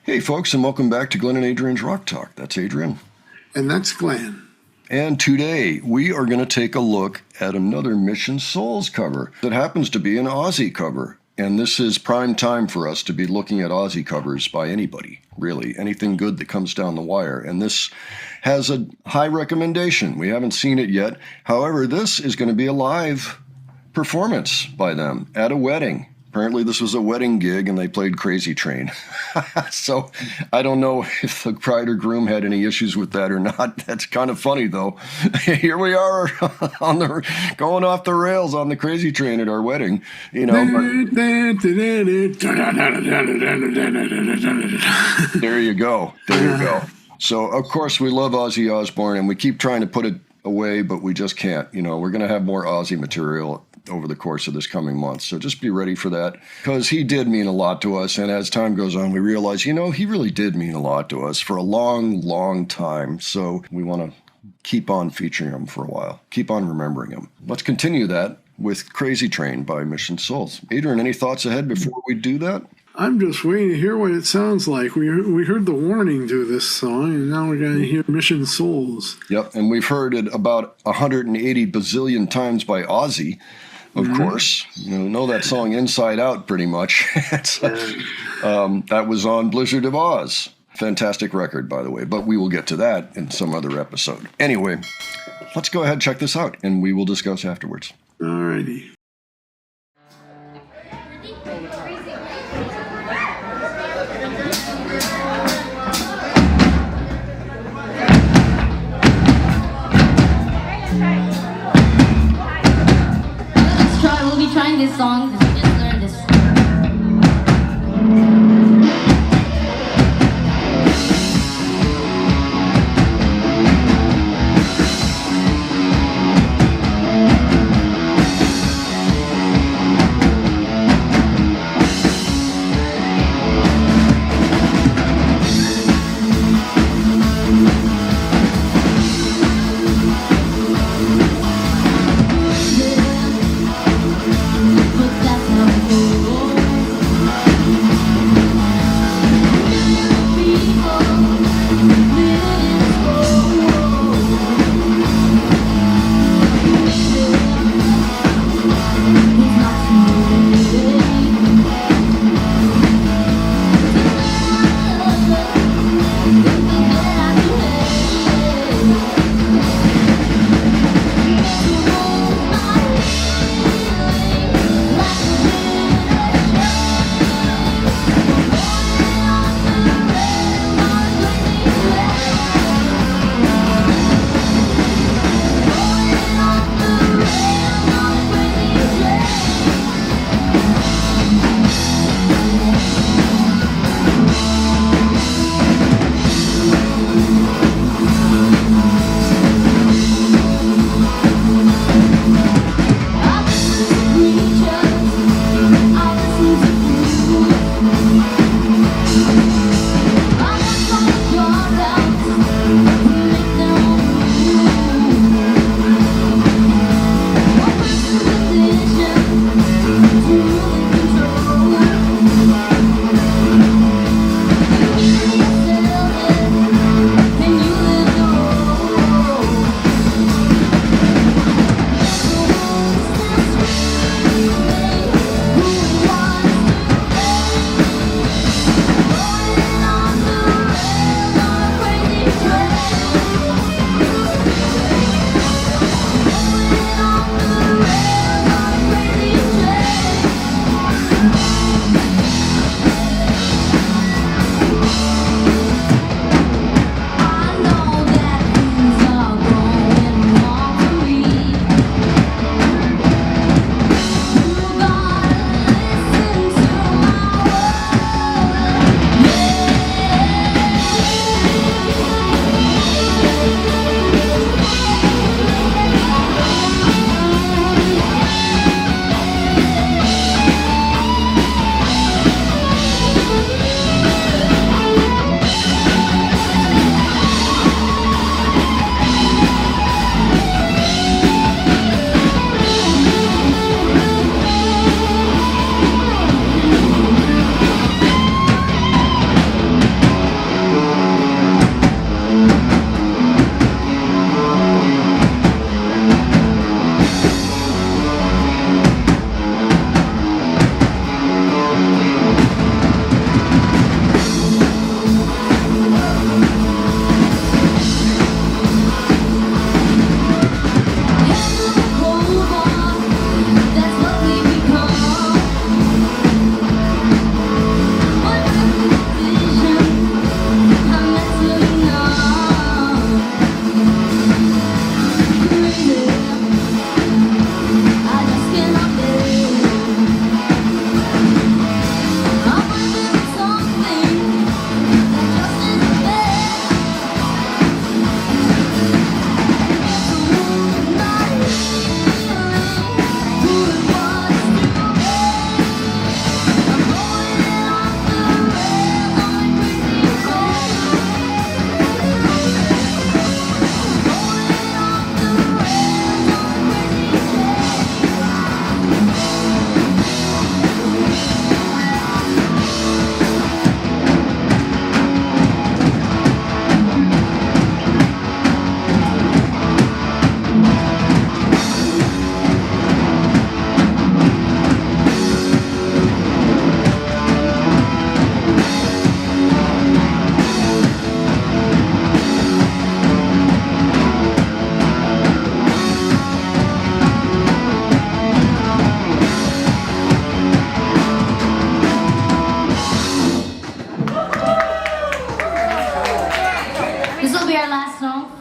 Hey, folks, and welcome back to Glenn and Adrian's Rock Talk. That's Adrian. And that's Glenn. And today we are going to take a look at another Mission Souls cover that happens to be an Ozzy cover. And this is prime time for us to be looking at Ozzy covers by anybody, really. Anything good that comes down the wire. And this has a high recommendation. We haven't seen it yet. However, this is going to be a live performance by them at a wedding. Apparently this was a wedding gig and they played Crazy Train. So I don't know if the bride or groom had any issues with that or not. That's kind of funny though. Here we are going off the rails on the Crazy Train at our wedding. You know. There you go. There you go. So of course we love Ozzy Osbourne and we keep trying to put it away, but we just can't. You know, we're going to have more Ozzy material over the course of this coming month. So just be ready for that because he did mean a lot to us. And as time goes on, we realize, you know, he really did mean a lot to us for a long, long time. So we want to keep on featuring him for a while, keep on remembering him. Let's continue that with Crazy Train by Mission Souls. Adrian, any thoughts ahead before we do that? I'm just waiting to hear what it sounds like. We heard the warning to this song, and now we're going to hear Mission Souls. Yep, and we've heard it about 180 bazillion times by Ozzy. Of course, you know that song inside out pretty much. That was on Blizzard of Oz. Fantastic record, by the way, but we will get to that in some other episode. Anyway, let's go ahead and check this out, and we will discuss afterwards. All righty. We'll be trying this song because we just learned this.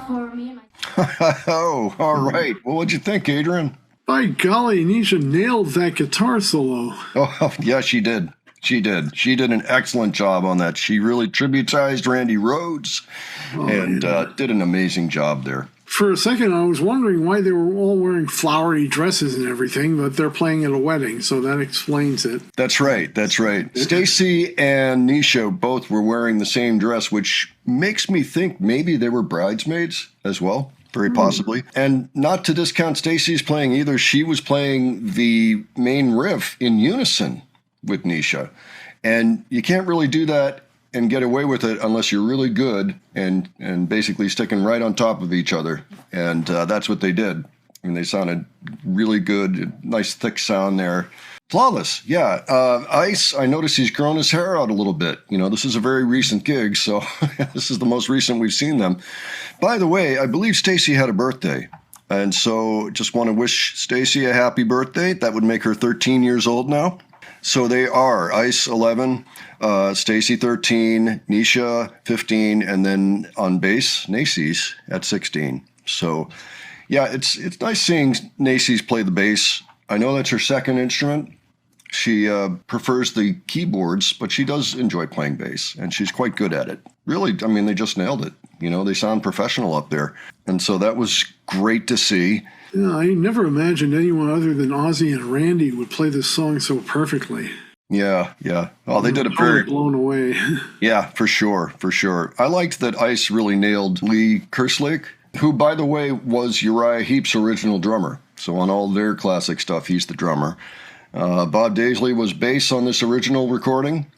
for me and my. Oh, all right. Well, what'd you think, Adrian? By golly, Nisha nailed that guitar solo. Oh, yeah, she did. She did. She did an excellent job on that. She really tributized Randy Rhoads and did an amazing job there. For a second, I was wondering why they were all wearing flowery dresses and everything, but they're playing at a wedding, so that explains it. That's right. That's right. Stacy and Nisha both were wearing the same dress, which makes me think maybe they were bridesmaids as well. Very possibly. And not to discount Stacy's playing either. She was playing the main riff in unison with Nisha. And you can't really do that and get away with it unless you're really good and basically sticking right on top of each other. And that's what they did. And they sounded really good. Nice thick sound there. Flawless, yeah. Ice, I noticed he's grown his hair out a little bit. You know, this is a very recent gig, so this is the most recent we've seen them. By the way, I believe Stacy had a birthday. And so just want to wish Stacy a happy birthday. That would make her 13 years old now. So they are Ice 11, Stacy 13, Nisha 15, and then on bass, Nacy's at 16. So yeah, it's nice seeing Nacy's play the bass. I know that's her second instrument. She prefers the keyboards, but she does enjoy playing bass, and she's quite good at it. Really, I mean, they just nailed it. You know, they sound professional up there. And so that was great to see. Yeah, I never imagined anyone other than Ozzy and Randy would play this song so perfectly. Yeah. Oh, they did it very... blown away. Yeah, for sure. I liked that Ice really nailed Lee Kerslake, who, by the way, was Uriah Heep's original drummer. So on all their classic stuff, he's the drummer. Bob Daisley was bass on this original recording.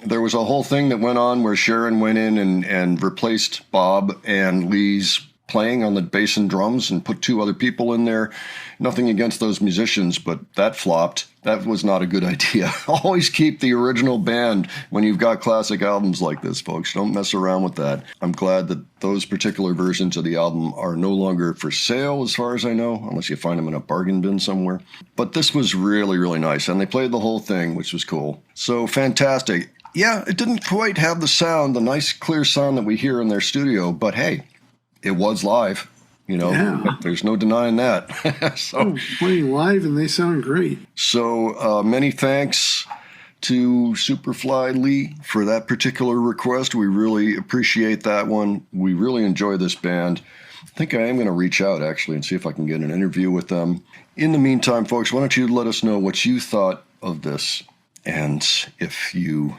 There was a whole thing that went on where Sharon went in and replaced Bob and Lee's playing on the bass and drums and put two other people in there. Nothing against those musicians, but that flopped. That was not a good idea. Always keep the original band when you've got classic albums like this, folks. Don't mess around with that. I'm glad that those particular versions of the album are no longer for sale, as far as I know, unless you find them in a bargain bin somewhere. But this was really, really nice, and they played the whole thing, which was cool. So fantastic. Yeah, it didn't quite have the sound, the nice, clear sound that we hear in their studio, but hey, it was live. You know, yeah. There's no denying that. Playing live, and they sound great. So many thanks to Superfly Lee for that particular request. We really appreciate that one. We really enjoy this band. I think I am going to reach out, actually, and see if I can get an interview with them. In the meantime, folks, why don't you let us know what you thought of this, and if you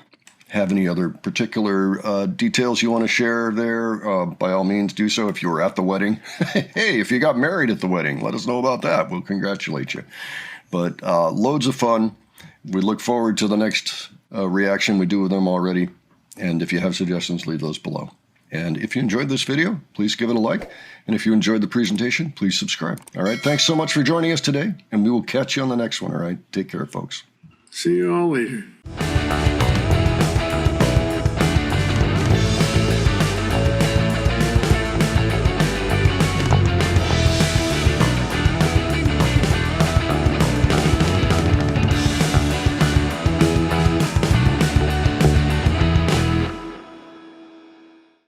have any other particular details you want to share there, by all means do so. If you were at the wedding, hey, if you got married at the wedding, let us know about that. We'll congratulate you. But loads of fun. We look forward to the next reaction we do with them already. And if you have suggestions, leave those below. And if you enjoyed this video, please give it a like. And if you enjoyed the presentation, please subscribe. All right, thanks so much for joining us today, and we will catch you on the next one. All right, take care, folks. See you all later.